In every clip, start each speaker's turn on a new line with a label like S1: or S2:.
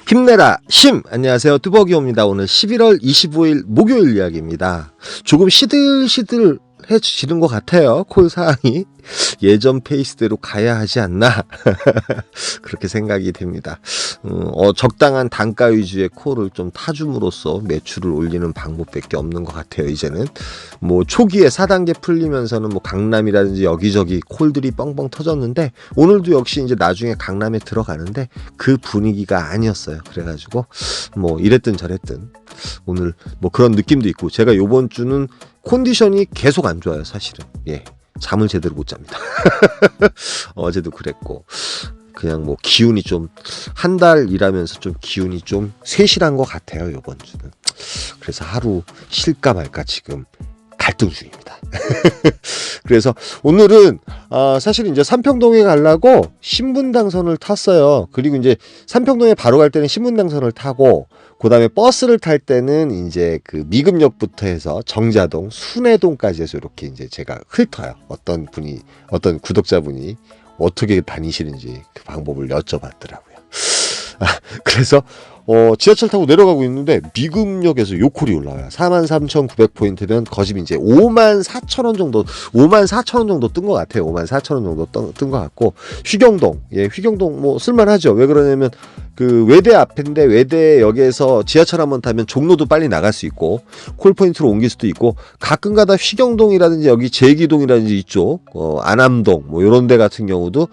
S1: 힘내라 심! 안녕하세요, 뚜벅이옵니다. 오늘 11월 25일 목요일 이야기입니다. 조금 시들시들해지는 것 같아요. 콜 사항이 예전 페이스대로 가야 하지 않나 그렇게 생각이 됩니다. 적당한 단가 위주의 콜을 좀 타줌으로써 매출을 올리는 방법밖에 없는 것 같아요. 이제는 뭐 초기에 4단계 풀리면서는 뭐 강남이라든지 여기저기 콜들이 뻥뻥 터졌는데, 오늘도 역시 이제 나중에 강남에 들어가는데 그 분위기가 아니었어요. 그래가지고 뭐 이랬든 저랬든 오늘 뭐 그런 느낌도 있고, 제가 요번 주는 컨디션이 계속 안 좋아요. 사실은 잠을 제대로 못 잡니다. 어제도 그랬고, 그냥 뭐 기운이 좀 한 달 일하면서 좀 기운이 좀 쇠실한 것 같아요, 요번 주는. 그래서 하루 쉴까 말까 지금 갈등 중입니다. 그래서 오늘은 사실 이제 삼평동에 가려고 신분당선을 탔어요. 그리고 이제 삼평동에 바로 갈 때는 신분당선을 타고, 그 다음에 버스를 탈 때는 이제 그 미금역부터 해서 정자동, 순회동까지 해서 이렇게 이제 제가 훑어요. 어떤 구독자분이 어떻게 다니시는지 그 방법을 여쭤봤더라고요. 그래서 지하철 타고 내려가고 있는데 미금역에서 요콜이 올라와요. 43,900포인트면 거집이 이제 54,000원 정도, 54,000원 정도 뜬 것 같아요. 54,000원 정도 뜬 것 같고, 휘경동, 휘경동 뭐 쓸만하죠. 왜 그러냐면 그 외대 앞인데, 외대역에서 지하철 한번 타면 종로도 빨리 나갈 수 있고 콜포인트로 옮길 수도 있고, 가끔가다 휘경동이라든지 여기 제기동이라든지 이쪽 안암동 뭐 이런 데 같은 경우도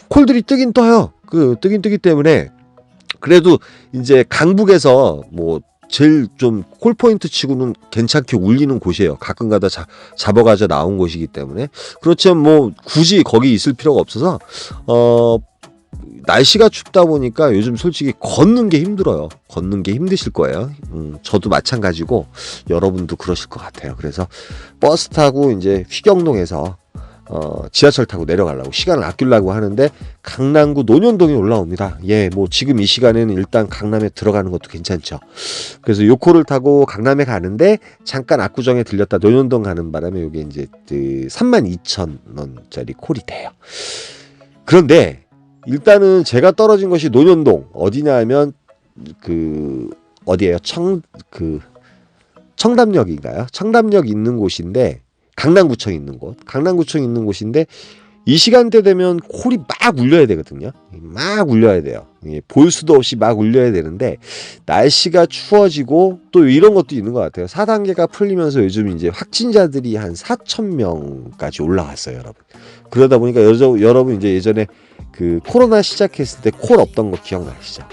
S1: 콜들이 뜨긴 떠요. 뜨긴 뜨기 때문에 그래도 이제 강북에서 뭐 제일 좀 콜포인트 치고는 괜찮게 울리는 곳이에요. 가끔가다 잡아가져 나온 곳이기 때문에. 그렇지만 뭐 굳이 거기 있을 필요가 없어서 날씨가 춥다 보니까 요즘 솔직히 걷는 게 힘들어요. 걷는 게 힘드실 거예요. 저도 마찬가지고 여러분도 그러실 것 같아요. 그래서 버스 타고 이제 휘경동에서 지하철 타고 내려가려고, 시간을 아끼려고 하는데 강남구 논현동에 올라옵니다. 뭐 지금 이 시간에는 일단 강남에 들어가는 것도 괜찮죠. 그래서 요코를 타고 강남에 가는데 잠깐 압구정에 들렸다 논현동 가는 바람에 이게 이제 32,000원짜리 콜이 돼요. 그런데 일단은 제가 떨어진 것이 논현동 어디냐 하면 어디예요? 청담역인가요? 청담역 있는 곳인데, 강남구청 있는 곳인데, 이 시간대 되면 콜이 막 울려야 되거든요. 막 울려야 돼요. 볼 수도 없이 막 울려야 되는데, 날씨가 추워지고 또 이런 것도 있는 것 같아요. 4단계가 풀리면서 요즘 이제 확진자들이 한 4,000명까지 올라왔어요, 여러분. 그러다 보니까 여러분 이제 예전에 그 코로나 시작했을 때 콜 없던 거 기억나시죠?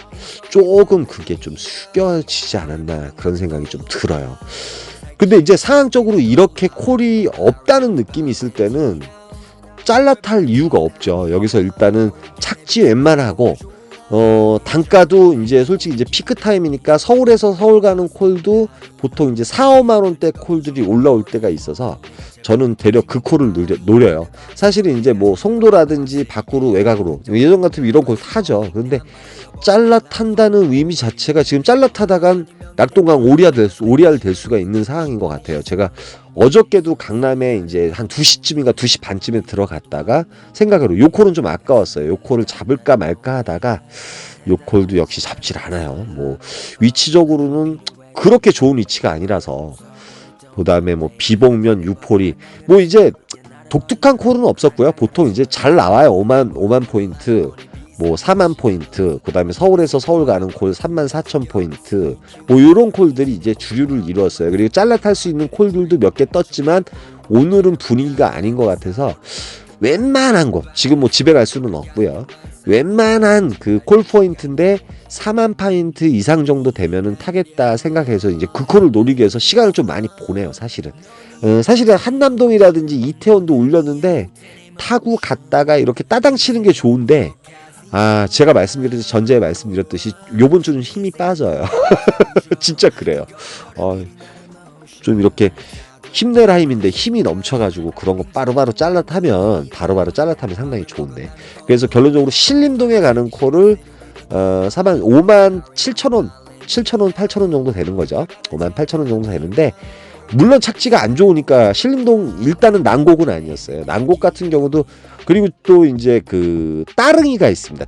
S1: 조금 그게 좀 숙여지지 않았나 그런 생각이 좀 들어요. 근데 이제 상황적으로 이렇게 콜이 없다는 느낌이 있을 때는 잘라탈 이유가 없죠. 여기서 일단은 착지 웬만하고 단가도 이제 솔직히 이제 피크 타임이니까 서울에서 서울 가는 콜도 보통 이제 4-5만 원대 콜들이 올라올 때가 있어서 저는 되려 그 콜을 노려요. 사실은 이제 뭐 송도라든지 밖으로 외곽으로 예전 같으면 이런 콜 타죠. 그런데 잘라 탄다는 의미 자체가, 지금 잘라 타다간 낙동강 오리알 될 수가 있는 상황인 것 같아요. 제가 어저께도 강남에 이제 한 2시쯤인가 2시 반쯤에 들어갔다가 생각으로 요콜은 좀 아까웠어요. 요콜을 잡을까 말까 하다가 요콜도 역시 잡질 않아요. 뭐 위치적으로는 그렇게 좋은 위치가 아니라서. 그다음에 뭐 비봉면 유포리 뭐 이제 독특한 콜은 없었고요. 보통 이제 잘 나와요. 5만 포인트, 뭐 4만 포인트, 그 다음에 서울에서 서울 가는 콜 34,000포인트, 뭐 요런 콜들이 이제 주류를 이루었어요. 그리고 잘라탈 수 있는 콜들도 몇 개 떴지만 오늘은 분위기가 아닌 것 같아서 웬만한 곳, 지금 뭐 집에 갈 수는 없고요. 웬만한 그 콜 포인트인데 4만 포인트 이상 정도 되면은 타겠다 생각해서 이제 그 콜을 노리기 위해서 시간을 좀 많이 보내요, 사실은. 사실은 한남동이라든지 이태원도 울렸는데 타고 갔다가 이렇게 따당 치는 게 좋은데, 제가 전제에 말씀드렸듯이 요번 주는 힘이 빠져요. 진짜 그래요. 좀 이렇게 힘내라 힘인데 힘이 넘쳐가지고 그런 거 바로바로 잘라타면 상당히 좋은데. 그래서 결론적으로 신림동에 가는 콜을 57,000원, 8,000원 정도 되는 거죠. 58,000원 정도 되는데, 물론 착지가 안 좋으니까 신림동 일단은 난곡은 아니었어요. 난곡 같은 경우도, 그리고 또 이제 그 따릉이가 있습니다.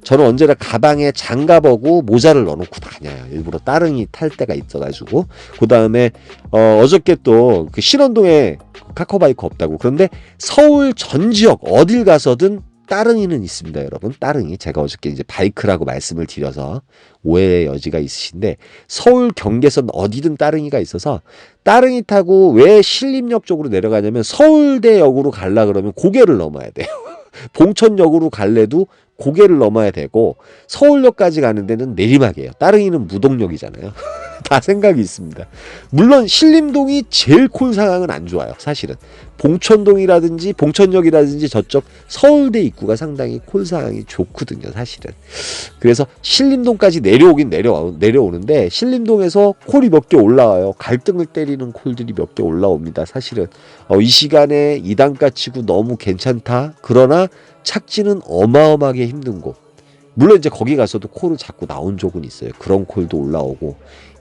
S1: 저는 언제나 가방에 장갑하고 모자를 넣어놓고 다녀요. 일부러 따릉이 탈 때가 있어가지고. 그 다음에 어저께 또 그 신원동에 카카오바이크 없다고. 그런데 서울 전 지역 어딜 가서든 따릉이는 있습니다, 여러분. 따릉이. 제가 어저께 이제 바이크라고 말씀을 드려서 오해의 여지가 있으신데, 서울 경계선 어디든 따릉이가 있어서 따릉이 타고 왜 신림역 쪽으로 내려가냐면 서울대역으로 가려 그러면 고개를 넘어야 돼요. 봉천역으로 갈래도 고개를 넘어야 되고, 서울역까지 가는 데는 내리막이에요. 따릉이는 무동역이잖아요. 다 생각이 있습니다. 물론 신림동이 제일 콜 상황은 안 좋아요, 사실은. 봉천동이라든지 봉천역이라든지 저쪽 서울대 입구가 상당히 콜 상황이 좋거든요, 사실은. 그래서 신림동까지 내려오는데 신림동에서 콜이 몇 개 올라와요. 갈등을 때리는 콜들이 몇 개 올라옵니다, 사실은. 이 시간에 2단가 치고 너무 괜찮다. 그러나 착지는 어마어마하게 힘든 곳. 물론 이제 거기 가서도 콜을 자꾸 나온 적은 있어요. 그런 콜도 올라오고,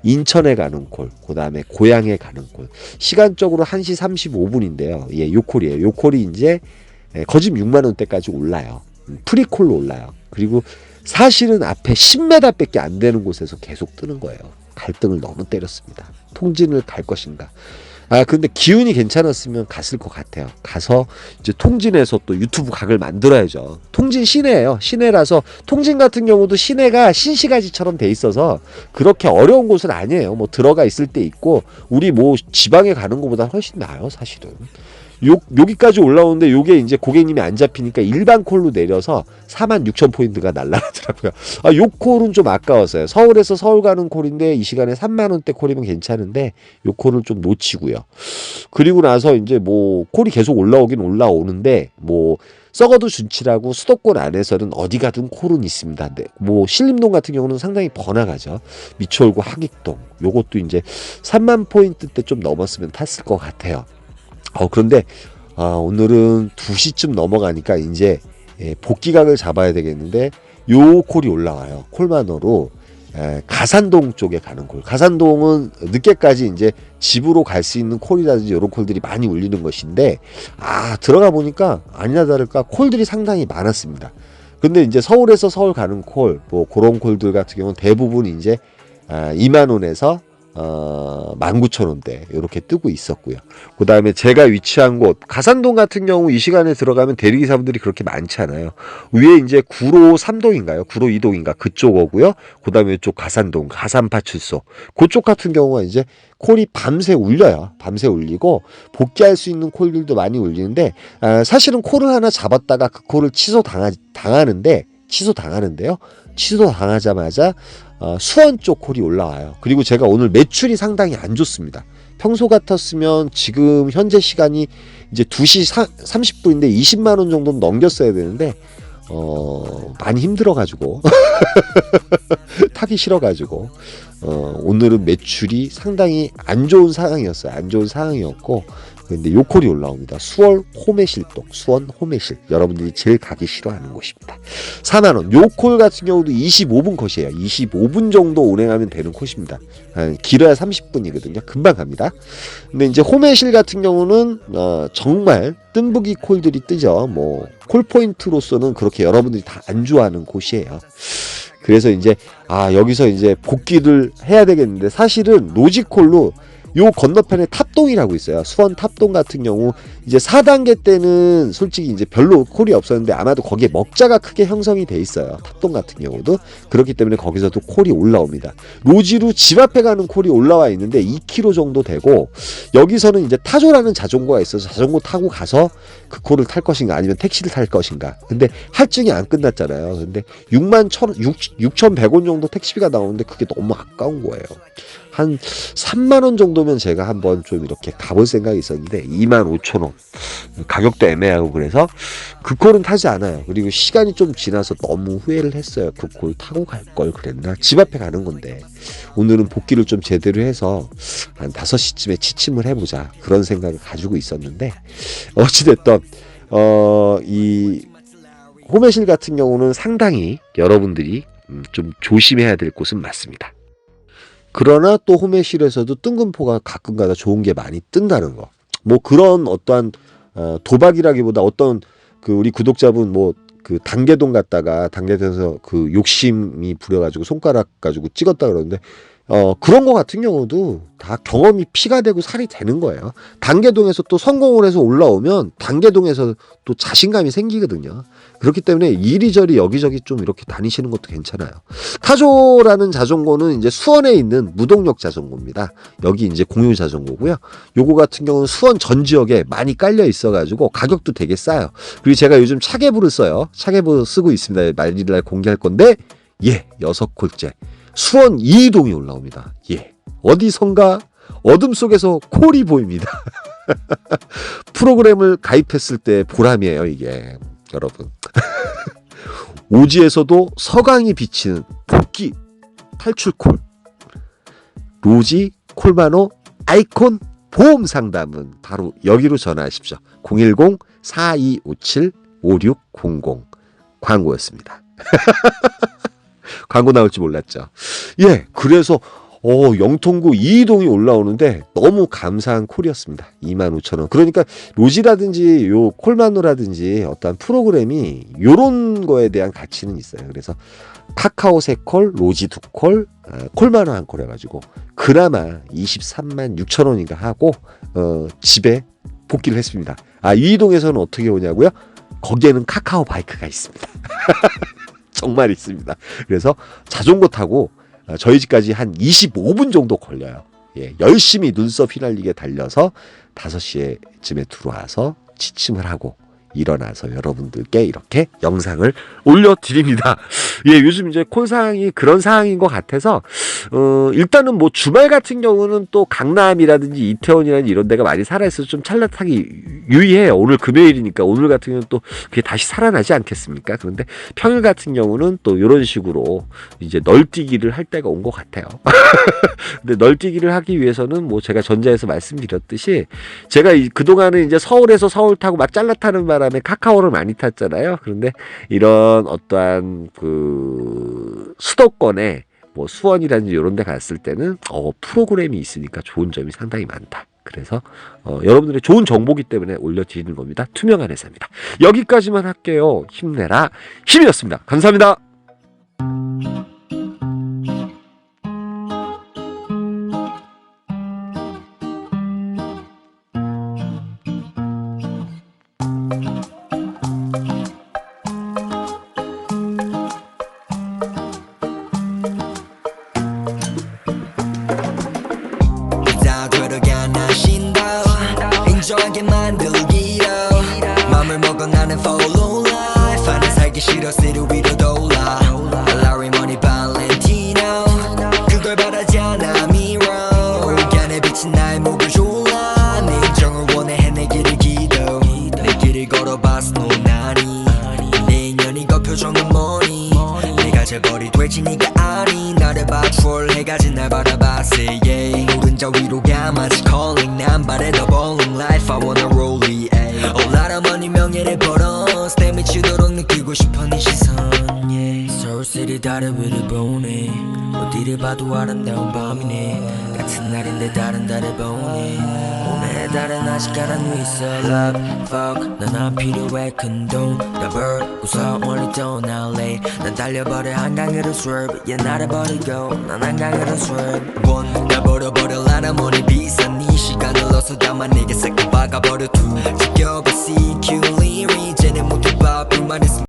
S1: 인천에 가는 콜, 그 다음에 고향에 가는 콜. 시간적으로 1시 35분인데요. 예, 요 콜이에요. 요 콜이 이제 거짓 6만 원대까지 올라요. 프리콜로 올라요. 그리고 사실은 앞에 10m 밖에 안 되는 곳에서 계속 뜨는 거예요. 갈등을 너무 때렸습니다. 통진을 갈 것인가. 근데 기운이 괜찮았으면 갔을 것 같아요. 가서 이제 통진에서 또 유튜브 각을 만들어야죠. 통진 시내예요. 시내라서, 통진 같은 경우도 시내가 신시가지처럼 돼 있어서 그렇게 어려운 곳은 아니에요. 뭐 들어가 있을 때 있고, 우리 뭐 지방에 가는 것보다 훨씬 나아요, 사실은. 여기까지 올라오는데 요게 이제 고객님이 안 잡히니까 일반 콜로 내려서 46,000포인트가 날라가더라고요. 요 콜은 좀 아까웠어요. 서울에서 서울 가는 콜인데 이 시간에 3만원대 콜이면 괜찮은데 요 콜을 좀 놓치고요. 그리고 나서 이제 뭐 콜이 계속 올라오긴 올라오는데, 뭐 썩어도 준치라고 수도권 안에서는 어디 가든 콜은 있습니다. 네, 뭐 신림동 같은 경우는 상당히 번화가죠. 미추홀구 하객동, 요것도 이제 3만 포인트대 좀 넘었으면 탔을 것 같아요. 그런데 오늘은 2시쯤 넘어가니까 이제 복귀각을 잡아야 되겠는데, 요 콜이 올라와요. 콜만으로 가산동 쪽에 가는 콜. 가산동은 늦게까지 이제 집으로 갈 수 있는 콜이라든지 이런 콜들이 많이 울리는 것인데, 들어가 보니까 아니나 다를까 콜들이 상당히 많았습니다. 근데 이제 서울에서 서울 가는 콜, 뭐 그런 콜들 같은 경우는 대부분 이제 2만 원에서 19,000원대 이렇게 뜨고 있었고요. 그 다음에 제가 위치한 곳 가산동 같은 경우 이 시간에 들어가면 대리기사분들이 그렇게 많지 않아요. 위에 이제 구로 3동인가요? 구로 2동인가 그쪽 오고요. 그 다음에 이쪽 가산동 가산파출소 그쪽 같은 경우가 이제 콜이 밤새 울려요. 밤새 울리고 복귀할 수 있는 콜들도 많이 울리는데, 사실은 콜을 하나 잡았다가 그 콜을 당하는데요. 취소당하자마자 수원 쪽 콜이 올라와요. 그리고 제가 오늘 매출이 상당히 안 좋습니다. 평소 같았으면 지금 현재 시간이 이제 2시 30분인데 20만 원 정도는 넘겼어야 되는데 많이 힘들어가지고 타기 싫어가지고 오늘은 매출이 상당히 안 좋은 상황이었어요. 안 좋은 상황이었고, 근데 요 콜이 올라옵니다. 수원 호매실동, 수원 호매실. 여러분들이 제일 가기 싫어하는 곳입니다. 4만원. 요 콜 같은 경우도 25분 컷이에요. 25분 정도 운행하면 되는 컷입니다. 길어야 30분이거든요. 금방 갑니다. 근데 이제 호매실 같은 경우는 정말 뜸부기 콜들이 뜨죠. 뭐 콜포인트로서는 그렇게 여러분들이 다 안 좋아하는 곳이에요. 그래서 이제 여기서 이제 복귀를 해야 되겠는데, 사실은 노지콜로 요 건너편에 탑동이라고 있어요. 수원 탑동 같은 경우 이제 4단계 때는 솔직히 이제 별로 콜이 없었는데 아마도 거기에 먹자가 크게 형성이 돼 있어요. 탑동 같은 경우도. 그렇기 때문에 거기서도 콜이 올라옵니다. 노지로 집 앞에 가는 콜이 올라와 있는데 2km 정도 되고, 여기서는 이제 타조라는 자전거가 있어서 자전거 타고 가서 그 콜을 탈 것인가 아니면 택시를 탈 것인가. 근데 할증이 안 끝났잖아요. 근데 6,100원 정도 택시비가 나오는데 그게 너무 아까운 거예요. 한 3만 원 정도면 제가 한번 좀 이렇게 가볼 생각이 있었는데 25,000원 가격도 애매하고, 그래서 그 콜은 타지 않아요. 그리고 시간이 좀 지나서 너무 후회를 했어요. 그 콜 타고 갈 걸 그랬나. 집 앞에 가는 건데 오늘은 복귀를 좀 제대로 해서 한 5시쯤에 취침을 해보자, 그런 생각을 가지고 있었는데, 어찌됐든 이 호매실 같은 경우는 상당히 여러분들이 좀 조심해야 될 곳은 맞습니다. 그러나 또 호매실에서도 뜬금포가 가끔가다 좋은 게 많이 뜬다는 거. 뭐 그런 어떠한 도박이라기보다 어떤 그 우리 구독자분 뭐 그 단계동 갔다가 단계동에서 그 욕심이 부려가지고 손가락 가지고 찍었다 그러는데 그런 거 같은 경우도 다 경험이 피가 되고 살이 되는 거예요. 단계동에서 또 성공을 해서 올라오면 단계동에서 또 자신감이 생기거든요. 그렇기 때문에 이리저리 여기저기 좀 이렇게 다니시는 것도 괜찮아요. 타조라는 자전거는 이제 수원에 있는 무동력 자전거입니다. 여기 이제 공유 자전거고요. 요거 같은 경우는 수원 전 지역에 많이 깔려 있어가지고 가격도 되게 싸요. 그리고 제가 요즘 차계부를 써요. 차계부 쓰고 있습니다. 말일날 공개할 건데 6콜째. 수원 이이동이 올라옵니다. 어디선가 어둠 속에서 콜이 보입니다. 프로그램을 가입했을 때 보람이에요, 이게. 여러분. 오지에서도 서강이 비치는 복귀 탈출콜. 로지 콜마노 아이콘 보험 상담은 바로 여기로 전화하십시오. 010-4257-5600 광고였습니다. 광고 나올지 몰랐죠. 그래서 영통구 이이동이 올라오는데 너무 감사한 콜이었습니다. 25,000원. 그러니까 로지라든지 요 콜마노라든지 어떤 프로그램이 요런 거에 대한 가치는 있어요. 그래서 카카오 3콜, 로지 2콜, 콜마노 1콜 해가지고 그나마 236,000원인가 하고 집에 복귀를 했습니다. 이이동에서는 어떻게 오냐고요? 거기에는 카카오 바이크가 있습니다. 정말 있습니다. 그래서 자전거 타고 저희 집까지 한 25분 정도 걸려요. 열심히 눈썹 휘날리게 달려서 5시쯤에 들어와서 취침을 하고 일어나서 여러분들께 이렇게 영상을 올려드립니다. 요즘 이제 콜 상황이 그런 상황인 것 같아서 일단은 뭐 주말 같은 경우는 또 강남이라든지 이태원이라든지 이런 데가 많이 살아있어서 좀 찰나타기 유의해요. 오늘 금요일이니까 오늘 같은 경우는 또 그게 다시 살아나지 않겠습니까? 그런데 평일 같은 경우는 또 이런 식으로 이제 널뛰기를 할 때가 온 것 같아요. 근데 널뛰기를 하기 위해서는 뭐 제가 전자에서 말씀드렸듯이 제가 그동안은 이제 서울에서 서울 타고 막 잘라타는 바람에 카카오를 많이 탔잖아요. 그런데 이런 어떠한 그 수도권에 뭐 수원이라든지 이런 데 갔을 때는 프로그램이 있으니까 좋은 점이 상당히 많다. 그래서 여러분들의 좋은 정보기 때문에 올려드리는 겁니다. 투명한 회사입니다. 여기까지만 할게요. 힘내라 힘이었습니다. 감사합니다.
S2: 인정하게 만들기로 맘을 먹어 나는 follow life 안에 살기 싫어 city 위로 돌아 Larry Money Valentino 그걸 바라지 않아 mirror 안에 비친 나의 목을 졸라 내 인정을 원해 해내기를 기도 내 길을 걸어봤어 노나니 내 인연이 그 표정은 뭐니 내가 재벌이 될지 네가 아니 나를 봐 troll 해가지 날 바라봤어 yeah 오른자 위로 가 마치 calling 난 바래 더 bowling life I wanna roll it 올라라머니 명예를 벌어 스텝 미치도록 느끼고 싶어 네 시선 yeah 서울시리 다른 위를 보네 어디를 봐도 아름다운 밤이네 같은 날인데 다른 달을 보네 오늘의 달은 아직 가라앉아 있어 love fuck 난 안 필요해 큰돈 더블 웃어 멀리 떠날래 난 달려버려 한강으로 swerve yeah 나를 버리고 난 한강으로 swerve one 날 버려버려 라라머니 비싼 네 시간을 넣어서 담아 내게 싹 박아버려 two 지켜봐 CQ 리리 이제는 모두 봐 불만 있으면